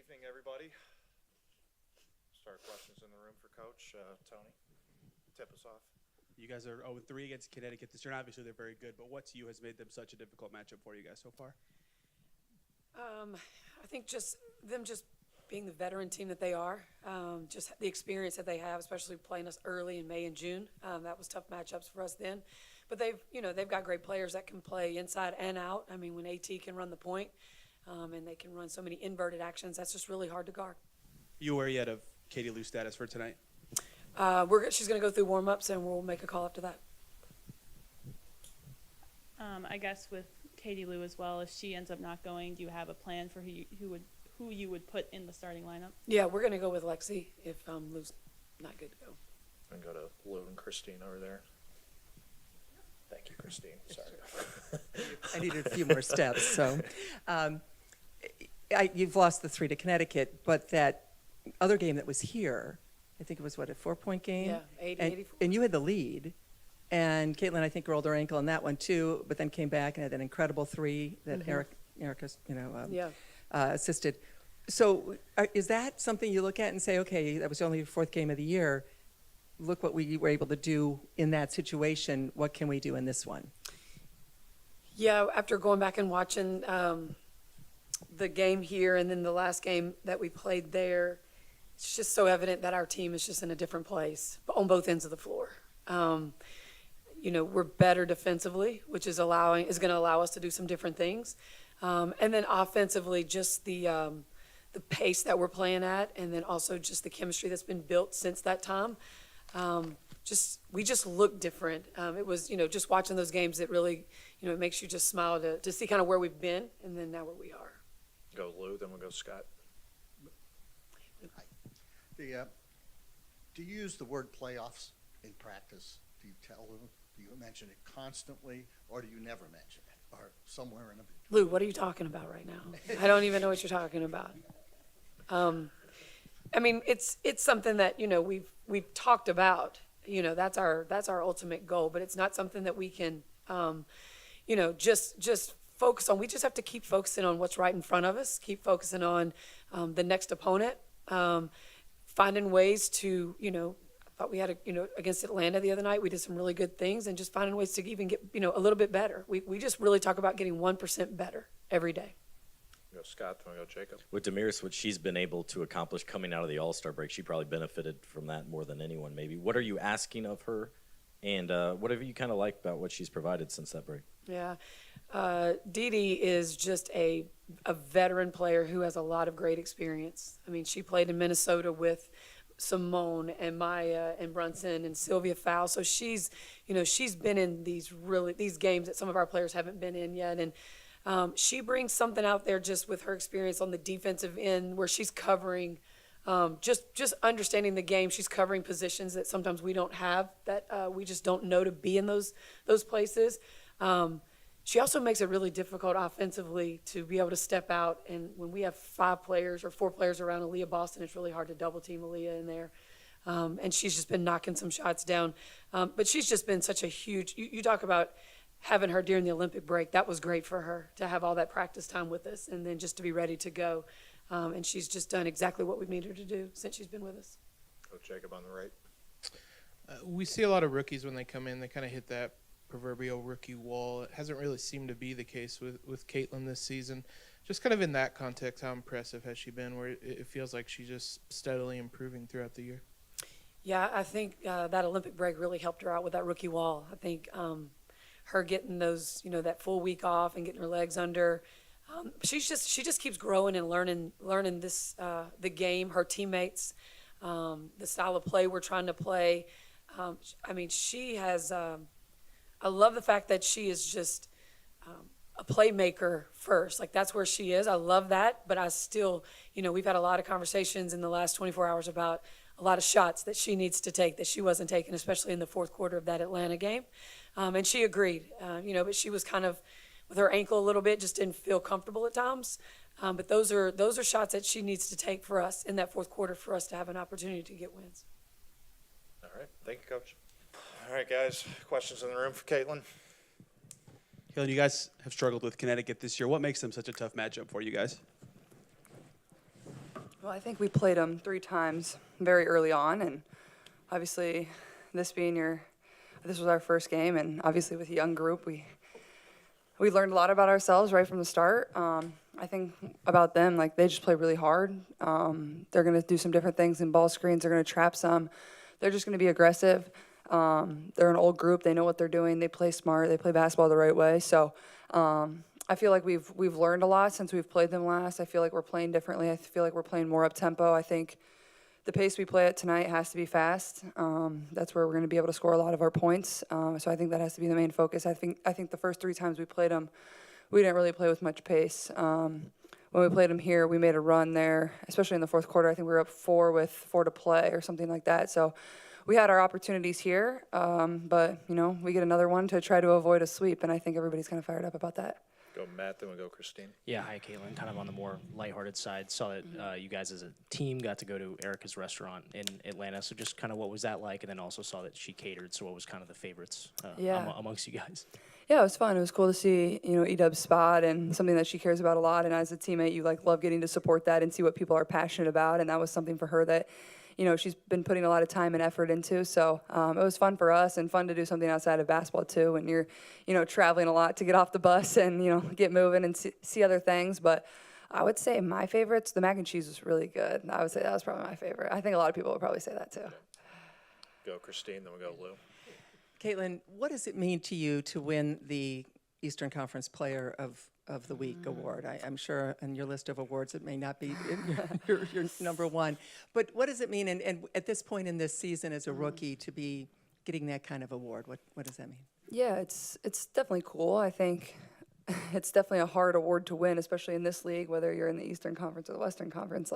evening, everybody. Start questions in the room for Coach. Tony, tip us off. You guys are 0-3 against Connecticut this year. And obviously, they're very good. But what to you has made them such a difficult matchup for you guys so far? I think just being the veteran team that they are, just the experience that they have, especially playing us early in May and June. That was tough matchups for us then. But they've got great players that can play inside and out. I mean, when AT can run the point, and they can run so many inverted actions, that's just really hard to guard. You aware yet of Katie Lou's status for tonight? She's going to go through warm-ups, and we'll make a call after that. I guess with Katie Lou as well, if she ends up not going, do you have a plan for who you would put in the starting lineup? Yeah, we're going to go with Lexi if Lou's not good to go. And go to Lou and Christine over there. Thank you, Christine. Sorry. I needed a few more steps. So you've lost the 3 to Connecticut, but that other game that was here, I think it was, what, a 4-point game? Yeah, 80-84. And you had the lead. And Caitlin, I think, rolled her ankle on that one, too, but then came back and had an incredible 3 that Erica assisted. So is that something you look at and say, okay, that was only your 4th game of the year. Look what we were able to do in that situation. What can we do in this one? Yeah, after going back and watching the game here and then the last game that we played there, it's just so evident that our team is just in a different place on both ends of the floor. We're better defensively, which is going to allow us to do some different things. And then offensively, just the pace that we're playing at, and then also just the chemistry that's been built since that time. We just look different. It was, just watching those games, it really, it makes you just smile to see kind of where we've been and then now where we are. Go Lou, then we'll go Scott. Do you use the word playoffs in practice? Do you tell them? Do you mention it constantly, or do you never mention it, or somewhere in between? Lou, what are you talking about right now? I don't even know what you're talking about. I mean, it's something that we've talked about. That's our ultimate goal, but it's not something that we can, just focus on. We just have to keep focusing on what's right in front of us. Keep focusing on the next opponent. Finding ways to, I thought we had against Atlanta the other night, we did some really good things, and just finding ways to even get, a little bit better. We just really talk about getting 1% better every day. Go Scott, then we'll go Jacob. With Damaris, what she's been able to accomplish coming out of the All-Star break, she probably benefited from that more than anyone maybe. What are you asking of her, and what have you kind of liked about what she's provided since that break? Yeah. Dee Dee is just a veteran player who has a lot of great experience. I mean, she played in Minnesota with Simone and Maya and Brunson and Sylvia Fowle. So she's been in these games that some of our players haven't been in yet. And she brings something out there just with her experience on the defensive end where she's covering, just understanding the game. She's covering positions that sometimes we don't have, that we just don't know to be in those places. She also makes it really difficult offensively to be able to step out. And when we have 5 players or 4 players around Aaliyah Boston, it's really hard to double team Aaliyah in there. And she's just been knocking some shots down. But she's just been such a huge, you talk about having her during the Olympic break. That was great for her to have all that practice time with us and then just to be ready to go. And she's just done exactly what we've needed her to do since she's been with us. Go Jacob on the right. We see a lot of rookies when they come in, they kind of hit that proverbial rookie wall. It hasn't really seemed to be the case with Caitlin this season. Just kind of in that context, how impressive has she been, where it feels like she's just steadily improving throughout the year? Yeah, I think that Olympic break really helped her out with that rookie wall. I think her getting those, that full week off and getting her legs under, she just keeps growing and learning this the game, her teammates, the style of play we're trying to play. I mean, she has. I love the fact that she is just a playmaker first. Like, that's where she is. I love that. But I still, we've had a lot of conversations in the last 24 hours about a lot of shots that she needs to take that she wasn't taking, especially in the 4th quarter of that Atlanta game. And she agreed, but she was kind of with her ankle a little bit, just didn't feel comfortable at times. But those are shots that she needs to take for us in that 4th quarter for us to have an opportunity to get wins. All right. Thank you, Coach. All right, guys. Questions in the room for Caitlin? Caitlin, you guys have struggled with Connecticut this year. What makes them such a tough matchup for you guys? Well, I think we played them 3 times very early on, and obviously, this was our first game, and obviously with a young group, we learned a lot about ourselves right from the start. I think about them, like they just play really hard. They're going to do some different things in ball screens. They're going to trap some. They're just going to be aggressive. They're an old group. They know what they're doing. They play smart. They play basketball the right way. So I feel like we've learned a lot since we've played them last. I feel like we're playing differently. I feel like we're playing more up tempo. I think the pace we play at tonight has to be fast. That's where we're going to be able to score a lot of our points. So I think that has to be the main focus. I think the first 3 times we played them, we didn't really play with much pace. When we played them here, we made a run there, especially in the fourth quarter. I think we were up 4 with 4 to play or something like that. So we had our opportunities here, but we get another one to try to avoid a sweep, and I think everybody's kind of fired up about that. Go Matt, then we go Christine. Yeah, hi, Caitlin. Kind of on the more lighthearted side. Saw that you guys as a team got to go to Erica's restaurant in Atlanta. So just kind of what was that like? And then also saw that she catered. So what was kind of the favorites amongst you guys? Yeah, it was fun. It was cool to see, Edub's spot and something that she cares about a lot. And as a teammate, you love getting to support that and see what people are passionate about. And that was something for her that, she's been putting a lot of time and effort into. So it was fun for us and fun to do something outside of basketball too. When you're, traveling a lot to get off the bus and, get moving and see other things. But I would say my favorites, the mac and cheese was really good. I would say that was probably my favorite. I think a lot of people would probably say that too. Go Christine, then we go Lou. Caitlin, what does it mean to you to win the Eastern Conference Player of the Week award? I'm sure on your list of awards it may not be your number one, but what does it mean? And at this point in this season as a rookie to be getting that kind of award, what does that mean? Yeah, it's definitely cool. I think it's definitely a hard award to win, especially in this league, whether you're in the Eastern Conference or the Western Conference.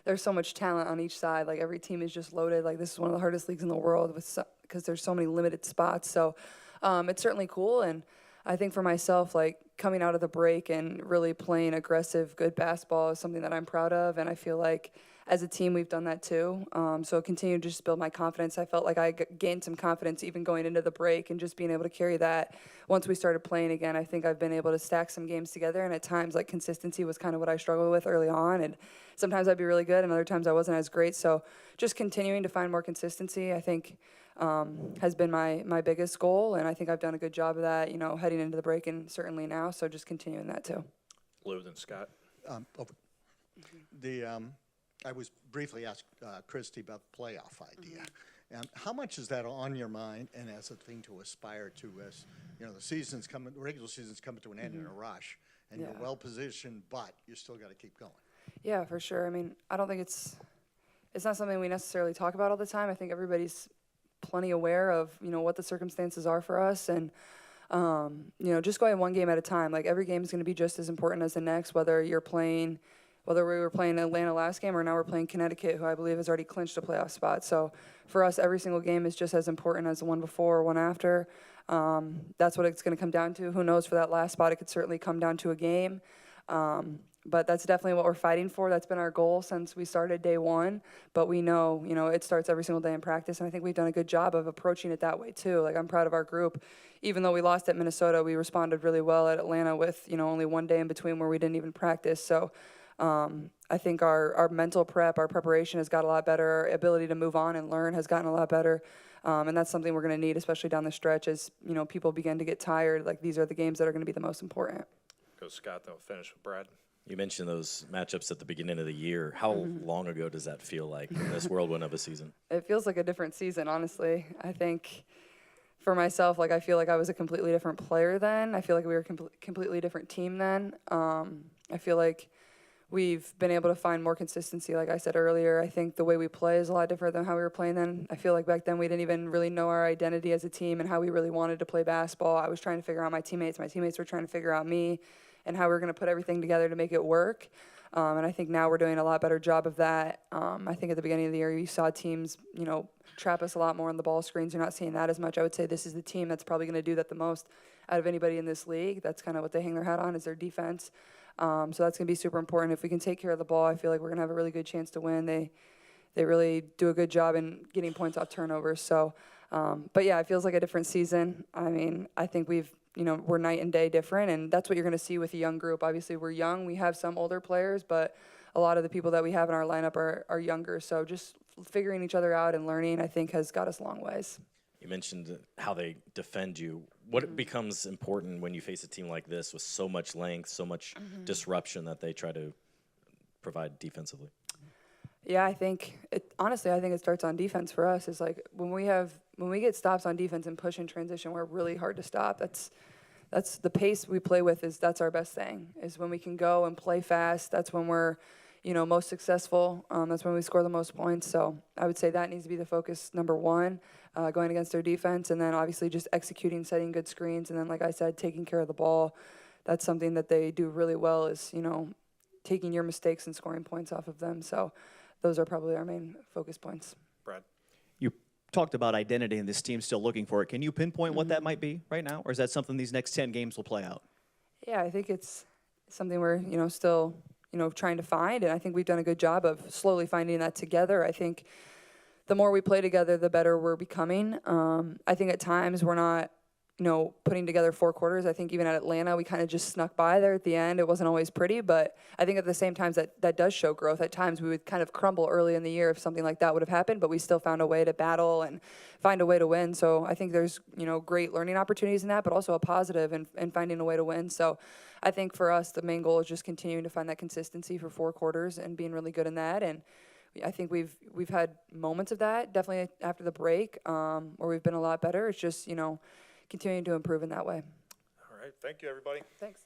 There's so much talent on each side. Every team is just loaded. This is one of the hardest leagues in the world because there's so many limited spots. So it's certainly cool. And I think for myself, coming out of the break and really playing aggressive, good basketball is something that I'm proud of. And I feel like as a team, we've done that too. So continue to just build my confidence. I felt like I gained some confidence even going into the break and just being able to carry that. Once we started playing again, I think I've been able to stack some games together. And at times, consistency was kind of what I struggled with early on. And sometimes I'd be really good and other times I wasn't as great. So just continuing to find more consistency, I think, has been my biggest goal. And I think I've done a good job of that, heading into the break and certainly now. So just continuing that too. Lou, then Scott. I was briefly asked Christy about the playoff idea. And how much is that on your mind and as a thing to aspire to as, the regular season's coming to an end in a rush and you're well positioned, but you still got to keep going. Yeah, for sure. I don't think it's not something we necessarily talk about all the time. I think everybody's plenty aware of, what the circumstances are for us and, just going one game at a time. Every game is going to be just as important as the next, whether we were playing Atlanta last game or now we're playing Connecticut, who I believe has already clinched a playoff spot. So for us, every single game is just as important as the one before or one after. That's what it's going to come down to. Who knows, for that last spot, it could certainly come down to a game. But that's definitely what we're fighting for. That's been our goal since we started day one. But we know, it starts every single day in practice. And I think we've done a good job of approaching it that way too. I'm proud of our group. Even though we lost at Minnesota, we responded really well at Atlanta with, only one day in between where we didn't even practice. So I think our mental prep, our preparation has got a lot better. Our ability to move on and learn has gotten a lot better. And that's something we're going to need, especially down the stretch as, people begin to get tired. These are the games that are going to be the most important. Go Scott, then we'll finish with Brad. You mentioned those matchups at the beginning of the year. How long ago does that feel like in this whirlwind of a season? It feels like a different season, honestly. I think for myself, I feel like I was a completely different player then. I feel like we were a completely different team then. I feel like we've been able to find more consistency, like I said earlier. I think the way we play is a lot different than how we were playing then. I feel like back then we didn't even really know our identity as a team and how we really wanted to play basketball. I was trying to figure out my teammates. My teammates were trying to figure out me and how we were going to put everything together to make it work. And I think now we're doing a lot better job of that. I think at the beginning of the year you saw teams, trap us a lot more on the ball screens. You're not seeing that as much. I would say this is the team that's probably going to do that the most out of anybody in this league. That's kind of what they hang their hat on is their defense. So that's going to be super important. If we can take care of the ball, I feel like we're going to have a really good chance to win. They really do a good job in getting points off turnovers. So, but yeah, it feels like a different season. I think we're night and day different, and that's what you're going to see with a young group. Obviously, we're young. We have some older players, but a lot of the people that we have in our lineup are younger. So just figuring each other out and learning, I think, has got us a long ways. You mentioned how they defend you. What becomes important when you face a team like this with so much length, so much disruption that they try to provide defensively? Yeah, I think honestly, I think it starts on defense for us. Is like when we get stops on defense and push in transition, we're really hard to stop. That's the pace we play with. That's our best thing. Is when we can go and play fast. That's when we're, most successful. That's when we score the most points. So I would say that needs to be the focus number one, going against their defense, and then obviously just executing, setting good screens, and then like I said, taking care of the ball. That's something that they do really well. Is taking your mistakes and scoring points off of them. So those are probably our main focus points. Brad? You talked about identity and this team's still looking for it. Can you pinpoint what that might be right now? Or is that something these next 10 games will play out? Yeah, I think it's something we're, still, trying to find. And I think we've done a good job of slowly finding that together. I think the more we play together, the better we're becoming. I think at times we're not, putting together 4 quarters. I think even at Atlanta, we kind of just snuck by there at the end. It wasn't always pretty, but I think at the same time that does show growth. At times we would kind of crumble early in the year if something like that would have happened, but we still found a way to battle and find a way to win. So I think there's, great learning opportunities in that, but also a positive in finding a way to win. So I think for us, the main goal is just continuing to find that consistency for 4 quarters and being really good in that. And I think we've had moments of that, definitely after the break, where we've been a lot better. It's just, continuing to improve in that way. All right. Thank you, everybody. Thanks.